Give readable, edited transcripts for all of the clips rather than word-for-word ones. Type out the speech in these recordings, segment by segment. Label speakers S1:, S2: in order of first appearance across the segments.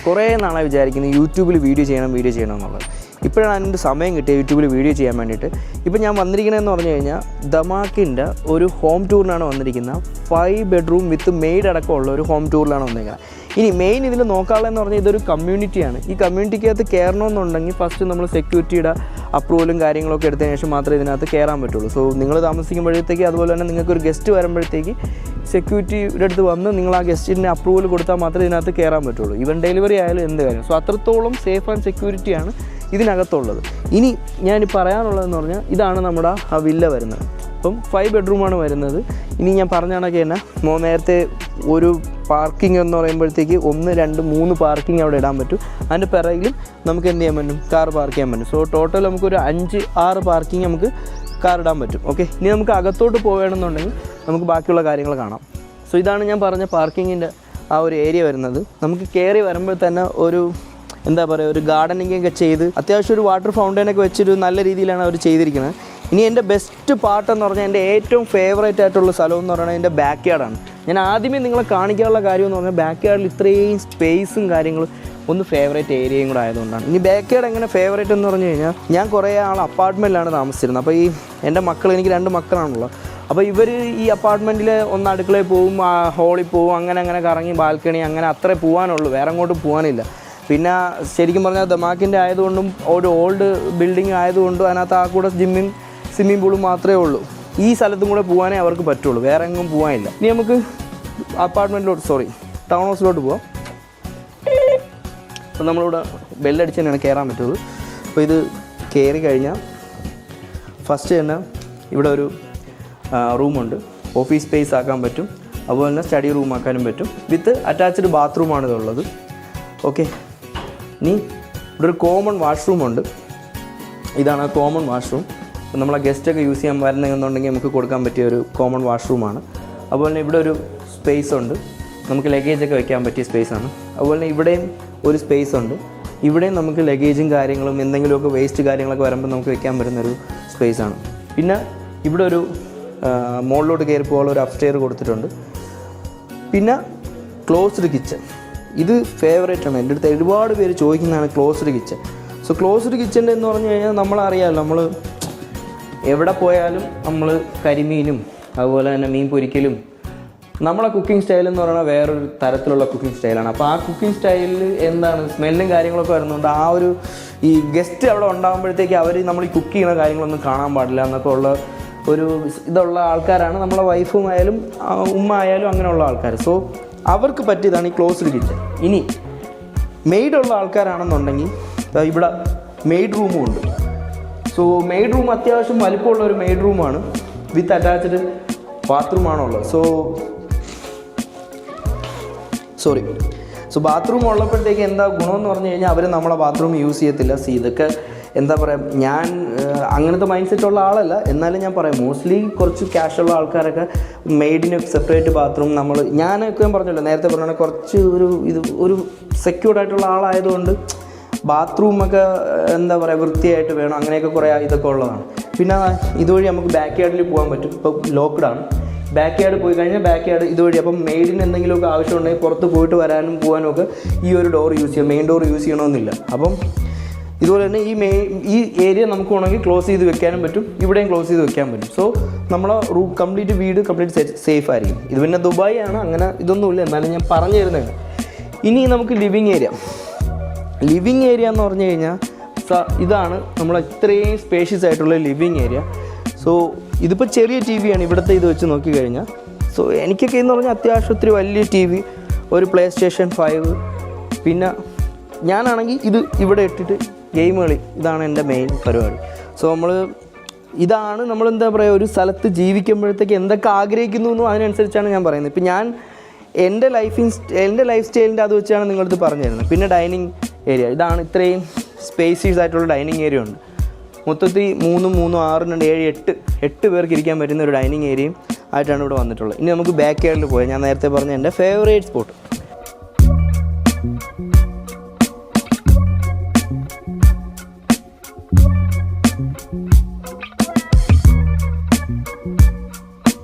S1: കുറേ നാളായി വിചാരിക്കുന്നത് യൂട്യൂബിൽ വീഡിയോ ചെയ്യണം എന്നുള്ളത്. ഇപ്പോഴാണ് അതിൻ്റെ സമയം കിട്ടിയത് യൂട്യൂബിൽ വീഡിയോ ചെയ്യാൻ വേണ്ടിയിട്ട്. ഇപ്പോൾ ഞാൻ വന്നിരിക്കണമെന്ന് പറഞ്ഞു കഴിഞ്ഞാൽ ദമാക്കിൻ്റെ ഒരു ഹോം ടൂറിനാണ് വന്നിരിക്കുന്നത്. 5 ബെഡ്റൂം വിത്ത് മെയ്ഡ് അടക്കമുള്ള ഒരു ഹോം ടൂറിലാണ് വന്നിരിക്കുന്നത്. ഇനി മെയിൻ ഇതിൽ നോക്കാനുള്ളതെന്ന് പറഞ്ഞാൽ ഇതൊരു കമ്മ്യൂണിറ്റിയാണ്. ഈ കമ്മ്യൂണിറ്റിക്കകത്ത് കയറണമെന്നുണ്ടെങ്കിൽ ഫസ്റ്റ് നമ്മൾ സെക്യൂരിറ്റിയുടെ അപ്രൂവലും കാര്യങ്ങളൊക്കെ എടുത്തതിന് ശേഷം മാത്രമേ ഇതിനകത്ത് കയറാൻ പറ്റുള്ളൂ. സോ നിങ്ങൾ താമസിക്കുമ്പോഴത്തേക്ക് അതുപോലെ തന്നെ നിങ്ങൾക്കൊരു ഗസ്റ്റ് വരുമ്പോഴത്തേക്ക് സെക്യൂരിറ്റിയുടെ അടുത്ത് വന്ന് നിങ്ങൾ ആ ഗസ്റ്റിൻ്റെ അപ്രൂവൽ കൊടുത്താൽ മാത്രമേ ഇതിനകത്ത് കയറാൻ പറ്റുള്ളൂ. ഈവൻ ഡെലിവറി ആയാലും എന്ത് കാര്യം. സോ അത്രത്തോളം സേഫ് ആൻഡ് സെക്യൂരിറ്റിയാണ് ഇതിനകത്തുള്ളത്. ഇനി ഞാൻ പറയാനുള്ളതെന്ന് പറഞ്ഞാൽ ഇതാണ് നമ്മുടെ ആ വില്ല വരുന്നത്. അപ്പം 5 ബെഡ്റൂമാണ് വരുന്നത്. ഇനി ഞാൻ പറഞ്ഞ കണക്ക് തന്നെ നേരത്തെ ഒരു പാർക്കിംഗ് എന്ന് പറയുമ്പോഴത്തേക്ക് 1, 2, 3 പാർക്കിംഗ് അവിടെ ഇടാൻ പറ്റും. അതിൻ്റെ പിറകിലും നമുക്ക് എന്ത് ചെയ്യാൻ പറ്റും, കാർ പാർക്ക് ചെയ്യാൻ പറ്റും. സോ ടോട്ടൽ നമുക്കൊരു 5-6 പാർക്കിംഗ് നമുക്ക് കാർ ഇടാൻ പറ്റും. ഓക്കെ, ഇനി നമുക്ക് അകത്തോട്ട് പോവുകയാണെന്നുണ്ടെങ്കിൽ നമുക്ക് ബാക്കിയുള്ള കാര്യങ്ങൾ കാണാം. സോ ഇതാണ് ഞാൻ പറഞ്ഞ പാർക്കിങ്ങിൻ്റെ ആ ഒരു ഏരിയ വരുന്നത്. നമുക്ക് കയറി വരുമ്പോൾ തന്നെ ഒരു എന്താ പറയുക, ഒരു ഗാർഡനിങ് ഒക്കെ ചെയ്ത് അത്യാവശ്യം ഒരു വാട്ടർ ഫൗണ്ടൈനൊക്കെ വെച്ചൊരു നല്ല രീതിയിലാണ് അവർ ചെയ്തിരിക്കുന്നത്. ഇനി എൻ്റെ ബെസ്റ്റ് പാർട്ടെന്ന് പറഞ്ഞാൽ എൻ്റെ ഏറ്റവും ഫേവറേറ്റ് ആയിട്ടുള്ള സ്ഥലം എന്ന് പറയുന്നത് എൻ്റെ ബാക്ക് യാർഡാണ്. ഞാൻ ആദ്യമേ നിങ്ങളെ കാണിക്കാനുള്ള കാര്യം എന്ന് പറഞ്ഞാൽ ബാക്ക് യാർഡിൽ ഇത്രയും സ്പേസും കാര്യങ്ങളും ഒന്ന് ഫേവറേറ്റ് ഏരിയയും കൂടെ ആയതുകൊണ്ടാണ്. ഇനി ബാക്ക് യാർഡ് എങ്ങനെ ഫേവറേറ്റ് എന്ന് പറഞ്ഞു കഴിഞ്ഞാൽ ഞാൻ കുറേ അപ്പാർട്ട്മെൻറ്റിലാണ് താമസിച്ചിരുന്നത്. അപ്പോൾ ഈ എൻ്റെ മക്കൾ, എനിക്ക് 2 മക്കളാണുള്ളത്. അപ്പോൾ ഇവർ ഈ അപ്പാർട്ട്മെൻറ്റിൽ ഒന്ന് അടുക്കളയിൽ പോവും, ഹോളിൽ പോവും, അങ്ങനെ കറങ്ങി ബാൽക്കണി അങ്ങനെ അത്രേ പോകാനുള്ളൂ, വേറെ അങ്ങോട്ടും പോകാനില്ല. പിന്നെ ശരിക്കും പറഞ്ഞാൽ ദമാക്കിൻ്റെ ആയതുകൊണ്ടും ഒരു ഓൾഡ് ബിൽഡിംഗ് ആയതുകൊണ്ടും അതിനകത്ത് ആ കൂടെ സ്വിമ്മിംഗ് പൂളും മാത്രമേ ഉള്ളൂ. ഈ സ്ഥലത്തും കൂടെ പോകാനേ അവർക്ക് പറ്റുള്ളൂ, വേറെ എങ്ങും പോകാനില്ല. ഇനി നമുക്ക് ടൗൺ ഹൗസിലോട്ട് പോവാം. അപ്പോൾ നമ്മളിവിടെ ബെല്ലടിച്ച് തന്നെയാണ് കയറാൻ പറ്റുള്ളൂ. അപ്പോൾ ഇത് കയറി കഴിഞ്ഞാൽ ഫസ്റ്റ് തന്നെ ഇവിടെ ഒരു റൂമുണ്ട്. ഓഫീസ് സ്പേസ് ആക്കാൻ പറ്റും, അതുപോലെ തന്നെ സ്റ്റഡി റൂം ആക്കാനും പറ്റും. വിത്ത് അറ്റാച്ച്ഡ് ബാത്റൂമാണ് ഇതുള്ളത്. ഓക്കെ, ഇനി ഇവിടെ ഒരു കോമൺ വാഷ്റൂമുണ്ട്. ഇതാണ് കോമൺ വാഷ്റൂം. നമ്മളെ ഗസ്റ്റൊക്കെ യൂസ് ചെയ്യാൻ വരുന്നതെന്നുണ്ടെങ്കിൽ നമുക്ക് കൊടുക്കാൻ പറ്റിയ ഒരു കോമൺ വാഷ്റൂമാണ്. അതുപോലെ തന്നെ ഇവിടെ ഒരു സ്പേസ് ഉണ്ട്, നമുക്ക് ലഗേജൊക്കെ വെക്കാൻ പറ്റിയ സ്പേസാണ്. അതുപോലെ തന്നെ ഇവിടെയും ഒരു സ്പേസ് ഉണ്ട്. ഇവിടെയും നമുക്ക് ലഗേജും കാര്യങ്ങളും എന്തെങ്കിലുമൊക്കെ വേസ്റ്റ് കാര്യങ്ങളൊക്കെ വരുമ്പോൾ നമുക്ക് വെക്കാൻ പറ്റുന്നൊരു സ്പേസാണ്. പിന്നെ ഇവിടെ ഒരു മുകളിലോട്ട് കയറി പോകാനുള്ള ഒരു അപ്സ്റ്റെയർ കൊടുത്തിട്ടുണ്ട്. പിന്നെ ക്ലോസ്ഡ് കിച്ചൺ, ഇത് ഫേവറേറ്റാണ്. എൻ്റെ അടുത്ത് ഒരുപാട് പേര് ചോദിക്കുന്നതാണ് ക്ലോസ്ഡ് കിച്ചൺ. സോ ക്ലോസ്ഡ് കിച്ചൻ്റെ എന്ന് പറഞ്ഞു കഴിഞ്ഞാൽ നമ്മളറിയാമല്ലോ, നമ്മൾ എവിടെ പോയാലും നമ്മൾ കരിമീനും അതുപോലെ തന്നെ മീൻ പൊരിക്കലും നമ്മളെ കുക്കിംഗ് സ്റ്റൈൽ എന്ന് പറയുന്നത് വേറൊരു തരത്തിലുള്ള കുക്കിംഗ് സ്റ്റൈലാണ്. അപ്പോൾ ആ കുക്കിംഗ് സ്റ്റൈലിൽ എന്താണ് സ്മെല്ലും കാര്യങ്ങളൊക്കെ വരുന്നുണ്ട്. ആ ഒരു ഈ ഗസ്റ്റ് അവിടെ ഉണ്ടാകുമ്പോഴത്തേക്ക് അവർ നമ്മൾ ഈ കുക്ക് ചെയ്യുന്ന കാര്യങ്ങളൊന്നും കാണാൻ പാടില്ല എന്നൊക്കെ ഉള്ള ഒരു ഇതുള്ള ആൾക്കാരാണ് നമ്മളെ വൈഫും ആയാലും ഉമ്മ ആയാലും അങ്ങനെയുള്ള ആൾക്കാർ. സോ അവർക്ക് പറ്റിയതാണ് ഈ ക്ലോസ്ഡ് കിച്ചൺ. ഇനി മെയ്ഡുള്ള ആൾക്കാരാണെന്നുണ്ടെങ്കിൽ ഇവിടെ മെയ്ഡ് റൂമും ഉണ്ട്. സോ മെയ്ഡ് റൂം അത്യാവശ്യം വലിപ്പമുള്ള ഒരു മെയ്ഡ് റൂമാണ് വിത്ത് അറ്റാച്ച്ഡ് ബാത്റൂമാണുള്ളത്. സോ ബാത്റൂം ഉള്ളപ്പോഴത്തേക്ക് എന്താ ഗുണമെന്ന് പറഞ്ഞു കഴിഞ്ഞാൽ അവർ നമ്മളെ ബാത്റൂം യൂസ് ചെയ്യത്തില്ല. ഇതൊക്കെ എന്താ പറയുക, ഞാൻ അങ്ങനത്തെ മൈൻഡ് സെറ്റുള്ള ആളല്ല, എന്നാലും ഞാൻ പറയാം മോസ്റ്റ്ലി കുറച്ച് ക്യാഷുള്ള ആൾക്കാരൊക്കെ മെയ്ഡിന് സെപ്പറേറ്റ് ബാത്റൂം ഞാനൊക്കെ പറഞ്ഞല്ലോ നേരത്തെ പറഞ്ഞാൽ കുറച്ച് ഒരു സെക്യൂർഡ് ആയിട്ടുള്ള ആളായതുകൊണ്ട് ബാത്റൂമൊക്കെ എന്താ പറയുക വൃത്തിയായിട്ട് വേണം, അങ്ങനെയൊക്കെ കുറേ ഇതൊക്കെ ഉള്ളതാണ്. പിന്നെ ഇതുവഴി നമുക്ക് ബാക്ക് യാർഡിൽ പോകാൻ പറ്റും. ഇപ്പോൾ ലോക്ക്ഡാണ്, ബാക്ക് യാർഡ് പോയി കഴിഞ്ഞാൽ ബാക്ക് യാർഡ് ഇതുവഴി. അപ്പം മെയ്ഡിന് എന്തെങ്കിലുമൊക്കെ ആവശ്യമുണ്ടെങ്കിൽ പുറത്ത് പോയിട്ട് വരാനും പോകാനും ഒക്കെ ഈ ഒരു ഡോർ യൂസ് ചെയ്യാം, മെയിൻ ഡോർ യൂസ് ചെയ്യണമെന്നില്ല. അപ്പം ഇതുപോലെ തന്നെ ഈ ഏരിയ നമുക്ക് വേണമെങ്കിൽ ക്ലോസ് ചെയ്ത് വെക്കാനും പറ്റും, ഇവിടെയും ക്ലോസ് ചെയ്ത് വെക്കാൻ പറ്റും. സോ നമ്മളെ വീട് കംപ്ലീറ്റ് സേഫ് ആയിരിക്കും. ഇത് പിന്നെ ദുബായ് ആണ്, അങ്ങനെ ഇതൊന്നുമില്ല, എന്നാലും ഞാൻ പറഞ്ഞു തരുന്നതാണ്. ഇനി നമുക്ക് ലിവിങ് ഏരിയ എന്ന് പറഞ്ഞു കഴിഞ്ഞാൽ ഇതാണ് നമ്മളെ ഇത്രയും സ്പേഷ്യസ് ആയിട്ടുള്ള ലിവിങ് ഏരിയ. സോ ഇതിപ്പോൾ ചെറിയ ടി വിയാണ് ഇവിടുത്തെ ഇത് വെച്ച് നോക്കിക്കഴിഞ്ഞാൽ. സോ എനിക്കൊക്കെ എന്ന് പറഞ്ഞാൽ അത്യാവശ്യം ഒത്തിരി വലിയ ടി വി, ഒരു പ്ലേ സ്റ്റേഷൻ 5, പിന്നെ ഞാനാണെങ്കിൽ ഇത് ഇവിടെ ഇട്ടിട്ട് ഗെയിം കളി, ഇതാണ് എൻ്റെ മെയിൻ പരിപാടി. സോ ഇതാണ് നമ്മളെന്താ പറയുക, ഒരു സ്ഥലത്ത് ജീവിക്കുമ്പോഴത്തേക്ക് എന്തൊക്കെ ആഗ്രഹിക്കുന്നു എന്നും അതിനനുസരിച്ചാണ് ഞാൻ പറയുന്നത്. ഇപ്പം ഞാൻ എൻ്റെ ലൈഫ് സ്റ്റൈലിൻ്റെ അത് വെച്ചാണ് നിങ്ങളടുത്ത് പറഞ്ഞു തരുന്നത്. പിന്നെ ഡൈനിങ് ഏരിയ, ഇതാണ് ഇത്രയും സ്പേസീസ് ആയിട്ടുള്ള ഡൈനിങ് ഏരിയ ഉണ്ട്. മൊത്തത്തിൽ 3, 6, 2, 7, 8 പേർക്ക് ഇരിക്കാൻ പറ്റുന്ന ഒരു ഡൈനിങ് ഏരിയയും ആയിട്ടാണ് ഇവിടെ വന്നിട്ടുള്ളത്. ഇനി നമുക്ക് ബാക്ക് യാർഡിൽ പോയാൽ ഞാൻ നേരത്തെ പറഞ്ഞ എൻ്റെ favourite spot.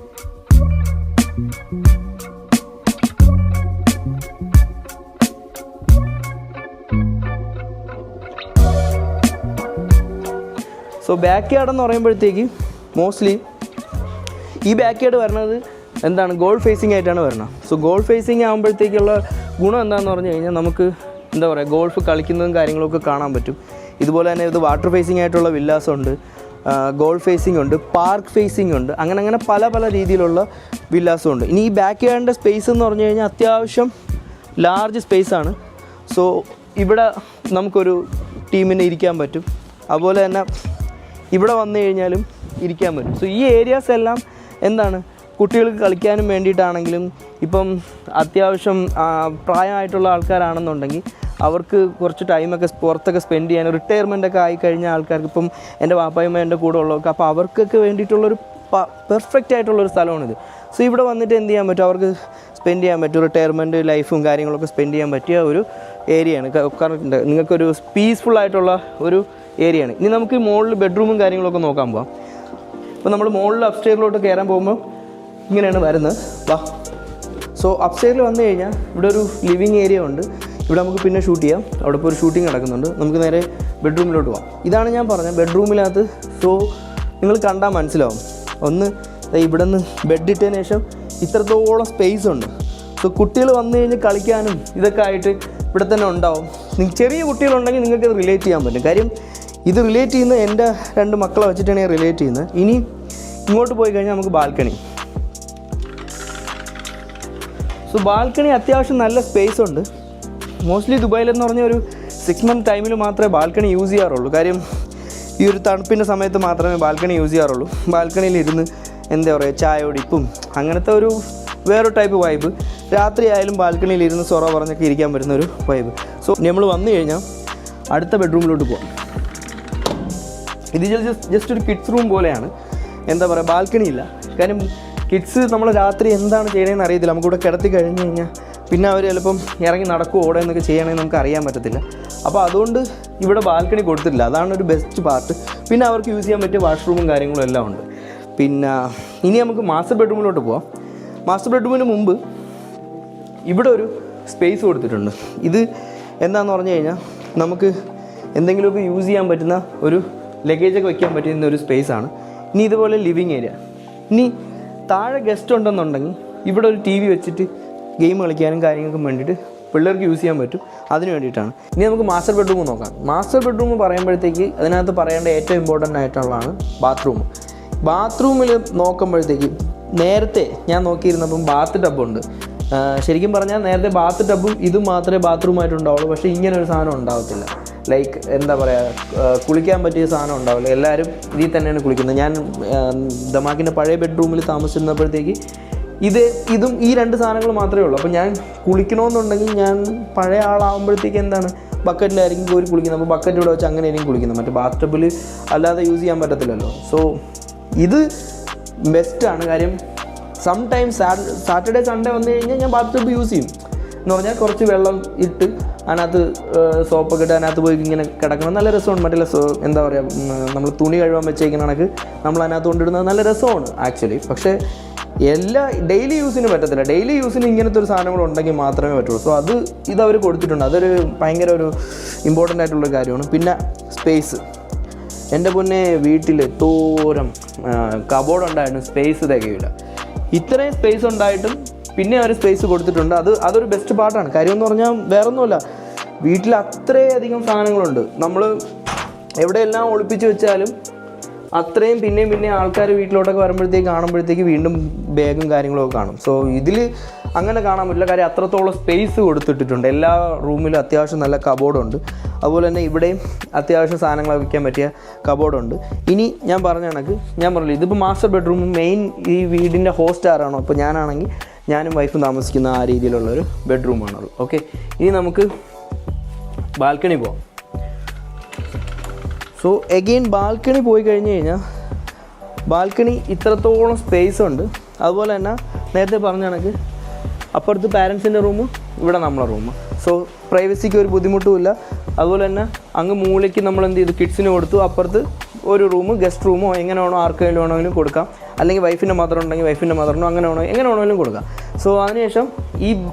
S1: So back yard എന്ന് പറയുമ്പോഴത്തേക്ക് മോസ്റ്റ്ലി ഈ ബാക്ക് യാർഡ് വരുന്നത് എന്താണ് ഗോൾ ഫേസിംഗ് ആയിട്ടാണ് വരുന്നത്. സോ ഗോൾ ഫേസിംഗ് ആകുമ്പോഴത്തേക്കുള്ള ഗുണം എന്താണെന്ന് പറഞ്ഞു കഴിഞ്ഞാൽ നമുക്ക് എന്താ പറയുക ഗോൾഫ് കളിക്കുന്നതും കാര്യങ്ങളൊക്കെ കാണാൻ പറ്റും. ഇതുപോലെ തന്നെ ഇത് വാട്ടർ ഫേസിംഗ് ആയിട്ടുള്ള വില്ലാസുണ്ട്, ഗോൾ ഫേസിംഗ് ഉണ്ട്, പാർക്ക് ഫേസിംഗ് ഉണ്ട്, അങ്ങനെ പല പല രീതിയിലുള്ള വില്ലാസും ഉണ്ട്. ഇനി ഈ ബാക്ക് യാർഡിൻ്റെ സ്പേസ് എന്ന് പറഞ്ഞു കഴിഞ്ഞാൽ അത്യാവശ്യം ലാർജ് സ്പേസാണ്. സോ ഇവിടെ നമുക്കൊരു ടീമിന് ഇരിക്കാൻ പറ്റും. അതുപോലെ തന്നെ ഇവിടെ വന്നു കഴിഞ്ഞാലും ഇരിക്കാൻ പറ്റും. സോ ഈ ഏരിയാസ് എല്ലാം എന്താണ് കുട്ടികൾക്ക് കളിക്കാനും വേണ്ടിയിട്ടാണെങ്കിലും ഇപ്പം അത്യാവശ്യം പ്രായമായിട്ടുള്ള ആൾക്കാരാണെന്നുണ്ടെങ്കിൽ അവർക്ക് കുറച്ച് ടൈമൊക്കെ പുറത്തൊക്കെ സ്പെൻഡ് ചെയ്യാൻ റിട്ടയർമെൻറ്റൊക്കെ ആയിക്കഴിഞ്ഞ ആൾക്കാർക്ക് ഇപ്പം എൻ്റെ വാപ്പായും എൻ്റെ കൂടെ ഉള്ളവർക്ക് അപ്പോൾ അവർക്കൊക്കെ വേണ്ടിയിട്ടുള്ളൊരു പെർഫെക്റ്റ് ആയിട്ടുള്ളൊരു സ്ഥലമാണിത്. സോ ഇവിടെ വന്നിട്ട് എന്ത് ചെയ്യാൻ പറ്റും, അവർക്ക് സ്പെൻഡ് ചെയ്യാൻ പറ്റും, റിട്ടയർമെൻറ്റ് ലൈഫും കാര്യങ്ങളൊക്കെ സ്പെൻഡ് ചെയ്യാൻ പറ്റിയ ഒരു ഏരിയയാണ്. കറക്റ്റ് നിങ്ങൾക്കൊരു പീസ്ഫുള്ളായിട്ടുള്ള ഒരു ഏരിയയാണ്. ഇനി നമുക്ക് മുകളിൽ ബെഡ്റൂമും കാര്യങ്ങളൊക്കെ നോക്കാൻ പോകാം. അപ്പോൾ നമ്മൾ മുകളിൽ അപ്സ്റ്റെയറിലോട്ട് കയറാൻ പോകുമ്പോൾ ഇങ്ങനെയാണ് വരുന്നത്. വാ. സോ അപ്സ്റ്റെയറിൽ വന്നു കഴിഞ്ഞാൽ ഇവിടെ ഒരു ലിവിങ് ഏരിയ ഉണ്ട്. ഇവിടെ നമുക്ക് പിന്നെ ഷൂട്ട് ചെയ്യാം. അവിടെ ഇപ്പോൾ ഒരു ഷൂട്ടിംഗ് നടക്കുന്നുണ്ട്. നമുക്ക് നേരെ ബെഡ്റൂമിലോട്ട് പോകാം. ഇതാണ് ഞാൻ പറഞ്ഞത് ബെഡ്റൂമിനകത്ത്. സോ നിങ്ങൾ കണ്ടാൽ മനസ്സിലാവും. ഒന്ന് ഇവിടെ നിന്ന് ബെഡ് ഇട്ടതിന് ശേഷം ഇത്രത്തോളം സ്പേസ് ഉണ്ട്. സോ കുട്ടികൾ വന്നു കഴിഞ്ഞാൽ കളിക്കാനും ഇതൊക്കെ ആയിട്ട് ഇവിടെ തന്നെ ഉണ്ടാവും. ചെറിയ കുട്ടികളുണ്ടെങ്കിൽ നിങ്ങൾക്ക് ഇത് റിലേറ്റ് ചെയ്യാൻ പറ്റും. കാര്യം ഇത് റിലേറ്റ് ചെയ്യുന്ന എൻ്റെ 2 മക്കളെ വെച്ചിട്ടാണ് ഞാൻ റിലേറ്റ് ചെയ്യുന്നത്. ഇനി ഇങ്ങോട്ട് പോയി കഴിഞ്ഞാൽ നമുക്ക് ബാൽക്കണി. സോ ബാൽക്കണി അത്യാവശ്യം നല്ല സ്പേസ് ഉണ്ട്. മോസ്റ്റ്ലി ദുബായിലെന്ന് പറഞ്ഞാൽ ഒരു 6 month ടൈമിൽ മാത്രമേ ബാൽക്കണി യൂസ് ചെയ്യാറുള്ളൂ. കാര്യം ഈ ഒരു തണുപ്പിൻ്റെ സമയത്ത് മാത്രമേ ബാൽക്കണി യൂസ് ചെയ്യാറുള്ളൂ. ബാൽക്കണിയിൽ ഇരുന്ന് എന്താ പറയുക ചായ ഒടിപ്പും അങ്ങനത്തെ ഒരു വേറൊരു ടൈപ്പ് വൈബ്. രാത്രി ആയാലും ബാൽക്കണിയിൽ ഇരുന്ന് സൊറ പറഞ്ഞൊക്കെ ഇരിക്കാൻ പറ്റുന്ന ഒരു വൈബ്. സോ നമ്മൾ വന്നു കഴിഞ്ഞാൽ അടുത്ത ബെഡ്റൂമിലോട്ട് പോകാം. ഇത് ജസ്റ്റ് ഒരു കിഡ്സ് റൂം പോലെയാണ്. എന്താ പറയുക ബാൽക്കണി ഇല്ല. കാര്യം കിഡ്സ് നമ്മൾ രാത്രി എന്താണ് ചെയ്യണമെന്ന് അറിയത്തില്ല. നമുക്കിവിടെ കിടത്തി കഴിഞ്ഞ് കഴിഞ്ഞാൽ പിന്നെ അവർ ചിലപ്പം ഇറങ്ങി നടക്കുകയോ ഓടുകയെന്നൊക്കെ ചെയ്യണമെങ്കിൽ നമുക്ക് അറിയാൻ പറ്റത്തില്ല. അപ്പോൾ അതുകൊണ്ട് ഇവിടെ ബാൽക്കണി കൊടുത്തിട്ടില്ല. അതാണ് ഒരു ബെസ്റ്റ് പാർട്ട്. പിന്നെ അവർക്ക് യൂസ് ചെയ്യാൻ പറ്റിയ വാഷ്റൂമും കാര്യങ്ങളും എല്ലാം ഉണ്ട്. പിന്നെ ഇനി നമുക്ക് മാസ്റ്റർ ബെഡ്റൂമിലോട്ട് പോവാം. മാസ്റ്റർ ബെഡ്റൂമിന് മുമ്പ് ഇവിടെ ഒരു സ്പേസ് കൊടുത്തിട്ടുണ്ട്. ഇത് എന്താണെന്ന് പറഞ്ഞു കഴിഞ്ഞാൽ നമുക്ക് എന്തെങ്കിലുമൊക്കെ യൂസ് ചെയ്യാൻ പറ്റുന്ന ഒരു ലഗേജൊക്കെ വയ്ക്കാൻ പറ്റുന്ന ഒരു സ്പേസാണ്. ഇനി ഇതുപോലെ ലിവിങ് ഏരിയ. ഇനി താഴെ ഗസ്റ്റ് ഉണ്ടെന്നുണ്ടെങ്കിൽ ഇവിടെ ഒരു TV വെച്ചിട്ട് ഗെയിം കളിക്കാനും കാര്യങ്ങൾക്കും വേണ്ടിയിട്ട് പിള്ളേർക്ക് യൂസ് ചെയ്യാൻ പറ്റും. അതിന് വേണ്ടിയിട്ടാണ്. ഇനി നമുക്ക് മാസ്റ്റർ ബെഡ്റൂം നോക്കാം. മാസ്റ്റർ ബെഡ്റൂം പറയുമ്പോഴത്തേക്ക് അതിനകത്ത് പറയേണ്ട ഏറ്റവും ഇമ്പോർട്ടൻ്റ് ആയിട്ടുള്ളതാണ് ബാത്റൂം. ബാത്റൂമിൽ നോക്കുമ്പോഴത്തേക്ക് നേരത്തെ ഞാൻ നോക്കിയിരുന്നപ്പം ബാത്ത് ടബുണ്ട്. ശരിക്കും പറഞ്ഞാൽ നേരത്തെ ബാത്ത് ടബും ഇതും മാത്രമേ ബാത്റൂമായിട്ടുണ്ടാവുള്ളൂ. പക്ഷേ ഇങ്ങനെ ഒരു സാധനം ഉണ്ടാവത്തില്ല. ലൈക്ക് എന്താ പറയുക കുളിക്കാൻ പറ്റിയ സാധനം ഉണ്ടാവില്ല. എല്ലാവരും ഇതിൽ തന്നെയാണ് കുളിക്കുന്നത്. ഞാൻ ദമാക്കിൻ്റെ പഴയ ബെഡ്റൂമിൽ താമസിച്ചിരുന്നപ്പോഴത്തേക്ക് ഇതും ഈ 2 സാധനങ്ങൾ മാത്രമേ ഉള്ളൂ. അപ്പോൾ ഞാൻ കുളിക്കണമെന്നുണ്ടെങ്കിൽ ഞാൻ പഴയ ആളാകുമ്പോഴത്തേക്ക് എന്താണ് ബക്കറ്റിലായിരിക്കും പോയി കുളിക്കുന്നത്. അപ്പോൾ ബക്കറ്റ് ഇവിടെ വെച്ച് അങ്ങനെയായിരിക്കും കുളിക്കുന്നത്. മറ്റേ ബാത്ത് ടബിൽ അല്ലാതെ യൂസ് ചെയ്യാൻ പറ്റത്തില്ലല്ലോ. സോ ഇത് ബെസ്റ്റാണ്. കാര്യം സംടൈംസ് സാറ്റർഡേ സൺഡേ വന്നു കഴിഞ്ഞാൽ ഞാൻ ബാത്ത് ടബ് യൂസ് ചെയ്യും. എന്ന് പറഞ്ഞാൽ കുറച്ച് വെള്ളം ഇട്ട് അതിനകത്ത് സോപ്പൊക്കെ ഇട്ട് അതിനകത്ത് പോയി ഇങ്ങനെ കിടക്കണം. നല്ല രസമാണ്. മറ്റേ എന്താ പറയുക നമ്മൾ തുണി കഴുകാൻ വെച്ചേക്കുന്ന കണക്ക് നമ്മൾ അതിനകത്ത് കൊണ്ടിടുന്നത് നല്ല രസമാണ് ആക്ച്വലി. പക്ഷേ ഡെയിലി യൂസിന് പറ്റത്തില്ല. ഡെയിലി യൂസിന് ഇങ്ങനത്തെ ഒരു സാധനങ്ങൾ ഉണ്ടെങ്കിൽ മാത്രമേ പറ്റുള്ളൂ. സോ ഇതവർ കൊടുത്തിട്ടുണ്ട്. അതൊരു ഭയങ്കര ഒരു ഇമ്പോർട്ടൻ്റ് ആയിട്ടുള്ളൊരു കാര്യമാണ്. പിന്നെ സ്പേസ്. എൻ്റെ പൊന്നെ വീട്ടിൽ തോരം കബോർഡ് ഉണ്ടായിരുന്നു, സ്പേസ് തികയില്ല. ഇത്രയും സ്പേസ് ഉണ്ടായിട്ടും പിന്നെ അവർ സ്പേസ് കൊടുത്തിട്ടുണ്ട്. അതൊരു ബെസ്റ്റ് പാർട്ടാണ്. കാര്യമെന്ന് പറഞ്ഞാൽ വേറൊന്നുമില്ല, വീട്ടിൽ അത്രയധികം സാധനങ്ങളുണ്ട്. നമ്മൾ എവിടെയെല്ലാം ഒളിപ്പിച്ച് വെച്ചാലും അത്രയും പിന്നെയും ആൾക്കാർ വീട്ടിലോട്ടൊക്കെ വരുമ്പോഴത്തേക്ക് കാണുമ്പോഴത്തേക്ക് വീണ്ടും ബാഗും കാര്യങ്ങളൊക്കെ കാണും. സോ ഇതിൽ അങ്ങനെ കാണാൻ പറ്റില്ല. കാര്യം അത്രത്തോളം സ്പേസ് കൊടുത്തിട്ടുണ്ട്. എല്ലാ റൂമിലും അത്യാവശ്യം നല്ല കബോർഡുണ്ട്. അതുപോലെ തന്നെ ഇവിടെയും അത്യാവശ്യം സാധനങ്ങളൊക്കെ വയ്ക്കാൻ പറ്റിയ കബോർഡുണ്ട്. ഇനി ഞാൻ പറഞ്ഞ കണക്ക് ഞാൻ പറഞ്ഞില്ല, ഇതിപ്പോൾ മാസ്റ്റർ ബെഡ്റൂം മെയിൻ ഈ വീടിൻ്റെ ഹോസ്റ്റ് ആരാണോ, അപ്പോൾ ഞാനാണെങ്കിൽ ഞാനും വൈഫും താമസിക്കുന്ന ആ രീതിയിലുള്ളൊരു ബെഡ്റൂമാണത്. ഓക്കെ, ഇനി നമുക്ക് ബാൽക്കണി പോവാം. സോ എഗെയിൻ ബാൽക്കണി പോയി കഴിഞ്ഞ് കഴിഞ്ഞാൽ ബാൽക്കണി ഇത്രത്തോളം സ്പേസ് ഉണ്ട്. അതുപോലെ തന്നെ നേരത്തെ പറഞ്ഞ കണക്ക് അപ്പുറത്ത് പാരൻസിൻ്റെ റൂം, ഇവിടെ നമ്മളെ റൂം. സോ പ്രൈവസിക്ക് ഒരു ബുദ്ധിമുട്ടുമില്ല. അതുപോലെ തന്നെ അങ്ങ് മൂലയ്ക്ക് നമ്മൾ എന്ത് ചെയ്തു, കിഡ്സിന് കൊടുത്തു. അപ്പുറത്ത് ഒരു റൂം, ഗസ്റ്റ് റൂമോ എങ്ങനെ വേണോ ആർക്കെങ്കിലും വേണമെങ്കിലും കൊടുക്കാം. അല്ലെങ്കിൽ വൈഫിൻ്റെ മദർ ഉണ്ടെങ്കിൽ വൈഫിൻ്റെ മദറിനോ എങ്ങനെ വേണമെങ്കിലും കൊടുക്കാം. സോ അതിനുശേഷം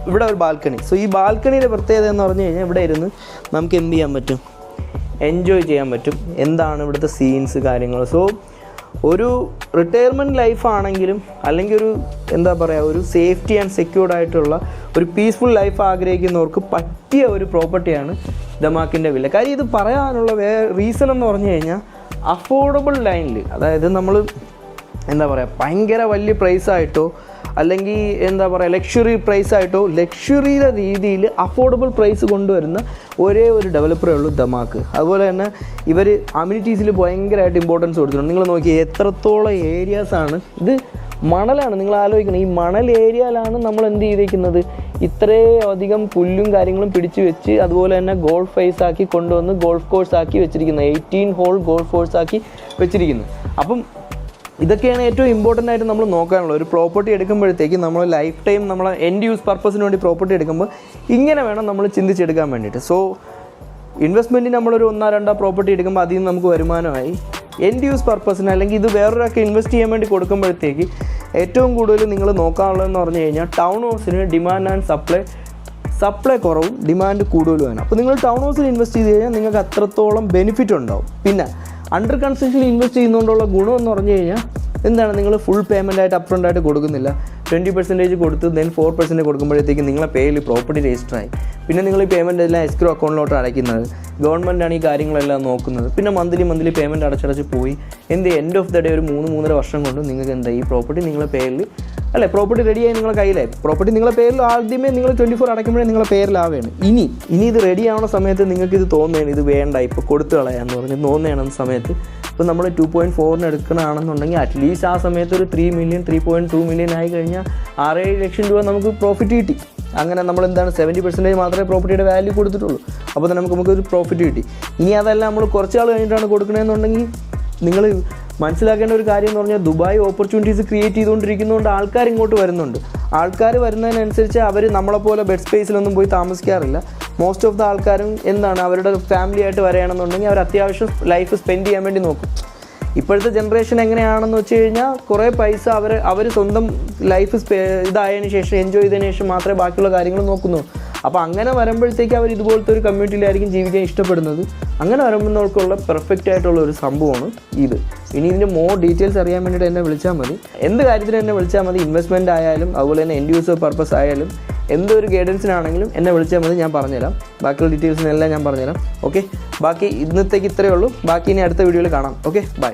S1: ഇവിടെ ഒരു ബാൽക്കണി. സോ ഈ ബാൽക്കണിയുടെ പ്രത്യേകത എന്ന് പറഞ്ഞു കഴിഞ്ഞാൽ ഇവിടെ ഇരുന്ന് നമുക്ക് എന്ത് ചെയ്യാൻ പറ്റും, എൻജോയ് ചെയ്യാൻ പറ്റും എന്താണ് ഇവിടുത്തെ സീൻസ് കാര്യങ്ങൾ. സോ ഒരു റിട്ടയർമെൻറ്റ് ലൈഫാണെങ്കിലും അല്ലെങ്കിൽ ഒരു എന്താ പറയുക ഒരു സേഫ്റ്റി ആൻഡ് സെക്യൂർഡ് ആയിട്ടുള്ള ഒരു പീസ്ഫുൾ ലൈഫ് ആഗ്രഹിക്കുന്നവർക്ക് പറ്റിയ ഒരു പ്രോപ്പർട്ടിയാണ് ദമാക്കിൻ്റെ വില്ല. കാര്യം ഇത് പറയാനുള്ള റീസൺ എന്ന് പറഞ്ഞു കഴിഞ്ഞാൽ അഫോർഡബിൾ ലൈനിൽ, അതായത് നമ്മൾ എന്താ പറയുക ഭയങ്കര വലിയ പ്രൈസായിട്ടോ അല്ലെങ്കിൽ എന്താ പറയുക ലക്ഷറി പ്രൈസായിട്ടോ ലക്ഷറിയുടെ രീതിയിൽ അഫോർഡബിൾ പ്രൈസ് കൊണ്ടുവരുന്ന ഒരേ ഒരു ഡെവലപ്പറേ ഉള്ളൂ ദമാക്ക്. അതുപോലെ തന്നെ ഇവർ അമ്യൂണിറ്റീസിൽ ഭയങ്കരമായിട്ട് ഇമ്പോർട്ടൻസ് കൊടുത്തിട്ടുണ്ട്. നിങ്ങൾ നോക്കി എത്രത്തോളം ഏരിയാസാണ്, ഇത് മണലാണ്. നിങ്ങൾ ആലോചിക്കണം, ഈ മണൽ ഏരിയയിലാണ് നമ്മൾ എന്ത് ചെയ്തിരിക്കുന്നത്, ഇത്രയധികം പുല്ലും കാര്യങ്ങളും പിടിച്ചു വെച്ച് അതുപോലെ തന്നെ ഗോൾഫ് ഫേസ് ആക്കി കൊണ്ടുവന്ന് ഗോൾഫ് കോഴ്സ് ആക്കി വെച്ചിരിക്കുന്നത്, 18 ഹോൾ ഗോൾഫ് കോഴ്സ് ആക്കി വെച്ചിരിക്കുന്നത്. അപ്പം ഇതൊക്കെയാണ് ഏറ്റവും ഇമ്പോർട്ടൻ്റ് ആയിട്ട് നമ്മൾ നോക്കാനുള്ളത്. ഒരു പ്രോപ്പർട്ടി എടുക്കുമ്പോഴത്തേക്ക് നമ്മൾ ലൈഫ് ടൈം നമ്മൾ എൻഡ് യൂസ് പർപ്പസിന് വേണ്ടി പ്രോപ്പർട്ടി എടുക്കുമ്പോൾ ഇങ്ങനെ വേണം നമ്മൾ ചിന്തിച്ചെടുക്കാൻ വേണ്ടിയിട്ട്. സോ ഇൻവെസ്റ്റ്മെൻറ്റിന് നമ്മളൊരു 1-2 പ്രോപ്പർട്ടി എടുക്കുമ്പോൾ അതിൽ നിന്ന് നമുക്ക് വരുമാനമായി. എൻഡ് യൂസ് പർപ്പസിന് അല്ലെങ്കിൽ ഇത് വേറൊരാൾക്ക് ഇൻവെസ്റ്റ് ചെയ്യാൻ വേണ്ടി കൊടുക്കുമ്പോഴത്തേക്ക് ഏറ്റവും കൂടുതൽ നിങ്ങൾ നോക്കാനുള്ളതെന്ന് പറഞ്ഞു കഴിഞ്ഞാൽ ടൗൺ ഹൗസിന് ഡിമാൻഡ് ആൻഡ് സപ്ലൈ കുറവും ഡിമാൻഡ് കൂടുതലുമാണ്. അപ്പോൾ നിങ്ങൾ ടൗൺ ഹൗസിൽ ഇൻവെസ്റ്റ് ചെയ്ത് കഴിഞ്ഞാൽ നിങ്ങൾക്ക് അത്രത്തോളം ബെനിഫിറ്റ് ഉണ്ടാവും. പിന്നെ അണ്ടർ കൺസ്ട്രക്ഷനിൽ ഇൻവെസ്റ്റ് ചെയ്യുന്നതുകൊണ്ടുള്ള ഗുണമെന്ന് പറഞ്ഞു കഴിഞ്ഞാൽ എന്താണ്, നിങ്ങൾ ഫുൾ പേയ്മെൻ്റ് ആയിട്ട് അപ്ഫ്രണ്ട് ആയിട്ട് കൊടുക്കുന്നില്ല. 20% കൊടുത്ത് ദെൻ 4% കൊടുക്കുമ്പോഴത്തേക്ക് നിങ്ങളെ പേരിൽ പ്രോപ്പർട്ടി രജിസ്റ്ററായി. പിന്നെ നിങ്ങൾ ഈ പേയ്മെൻ്റ് എല്ലാം എസ്ക്രോ അക്കൗണ്ടിലോട്ട് അടയ്ക്കുന്നത്, ഗവൺമെൻറ്റാണ് ഈ കാര്യങ്ങളെല്ലാം നോക്കുന്നത്. പിന്നെ മന്ത്ലി പേയ്മെൻറ്റ് അടച്ചടച്ച് പോയി എൻഡ് ഓഫ് ദ ഡേ ഒരു 3-3.5 വർഷം കൊണ്ട് നിങ്ങൾക്ക് എന്താ ഈ പ്രോപ്പർട്ടി നിങ്ങളെ പേരിൽ അല്ലേ, പ്രോപ്പർട്ടി റെഡിയായി നിങ്ങളുടെ കയ്യിലായി. പ്രോപ്പർട്ടി നിങ്ങളുടെ പേരിൽ ആദ്യമേ നിങ്ങൾ 24 അടയ്ക്കുമ്പോഴേ നിങ്ങളുടെ പേരിലാവുകയാണ്. ഇനി ഇത് റെഡി ആവുന്ന സമയത്ത് നിങ്ങൾക്ക് ഇത് തോന്നുകയാണ് ഇത് വേണ്ട ഇപ്പോൾ കൊടുത്തു കളയാന്ന് പറഞ്ഞ് തോന്നുകയാണെന്ന സമയത്ത് ഇപ്പോൾ നമ്മൾ 2.4 എടുക്കണമെന്നുണ്ടെങ്കിൽ അറ്റ്ലീസ്റ്റ് ആ സമയത്ത് ഒരു 3 മില്യൺ 3.2 മില്യൺ ആയി കഴിഞ്ഞാൽ 6-7 ലക്ഷം രൂപ നമുക്ക് പ്രോഫിറ്റ് കിട്ടി. അങ്ങനെ നമ്മൾ എന്താണ് 70% മാത്രമേ പ്രോപ്പർട്ടിയുടെ വാല്യൂ കൊടുത്തിട്ടുള്ളൂ. അപ്പോൾ തന്നെ നമുക്കൊരു പ്രോഫിറ്റ് കിട്ടി. ഇനി അതെല്ലാം നമ്മൾ കുറച്ച് നാൾ കഴിഞ്ഞിട്ടാണ് കൊടുക്കണമെന്നുണ്ടെങ്കിൽ നിങ്ങൾ മനസ്സിലാക്കേണ്ട ഒരു കാര്യം എന്ന് പറഞ്ഞാൽ ദുബായ് ഓപ്പർച്യൂണിറ്റീസ് ക്രിയേറ്റ് ചെയ്തുകൊണ്ടിരിക്കുന്നതുകൊണ്ട് ആൾക്കാർ ഇങ്ങോട്ട് വരുന്നുണ്ട്. ആൾക്കാർ വരുന്നതിനനുസരിച്ച് അവർ നമ്മളെപ്പോലെ ബെഡ് സ്പേസിലൊന്നും പോയി താമസിക്കാറില്ല. മോസ്റ്റ് ഓഫ് ദ ആൾക്കാരും എന്താണ് അവരുടെ ഫാമിലി ആയിട്ട് വരികയാണെന്നുണ്ടെങ്കിൽ അവർ അത്യാവശ്യം ലൈഫ് സ്പെൻഡ് ചെയ്യാൻ വേണ്ടി നോക്കും. ഇപ്പോഴത്തെ ജനറേഷൻ എങ്ങനെയാണെന്ന് വെച്ച് കഴിഞ്ഞാൽ കുറേ പൈസ അവർ സ്വന്തം ലൈഫ് ഇതായതിനു ശേഷം എൻജോയ് ചെയ്തതിന് ശേഷം മാത്രമേ ബാക്കിയുള്ള കാര്യങ്ങൾ നോക്കുന്നു. അപ്പോൾ അങ്ങനെ വരുമ്പോഴത്തേക്ക് അവർ ഇതുപോലത്തെ ഒരു കമ്മ്യൂണിറ്റിയിലായിരിക്കും ജീവിക്കാൻ ഇഷ്ടപ്പെടുന്നത്. അങ്ങനെ വരുമ്പോഴേക്കുള്ള പെർഫെക്റ്റ് ആയിട്ടുള്ള ഒരു സംഭവമാണ് ഇത്. ഇനി ഇതിൻ്റെ മോർ ഡീറ്റെയിൽസ് അറിയാൻ വേണ്ടിയിട്ട് എന്നെ വിളിച്ചാൽ മതി. എന്ത് കാര്യത്തിന് എന്നെ വിളിച്ചാൽ മതി, ഇൻവെസ്റ്റ്മെൻറ്റ് ആയാലും അതുപോലെ തന്നെ എൻഡ് യൂസർ പർപ്പസ് ആയാലും എന്തൊരു ഗൈഡൻസിനാണെങ്കിലും എന്നെ വിളിച്ചാൽ മതി, ഞാൻ പറഞ്ഞുതരാം. ബാക്കിയുള്ള ഡീറ്റെയിൽസിനെല്ലാം ഞാൻ പറഞ്ഞുതരാം. ഓക്കെ, ബാക്കി ഇന്നത്തേക്ക് ഇത്രയേ ഉള്ളൂ. ബാക്കി ഇനി അടുത്ത വീഡിയോയിൽ കാണാം. Okay, by.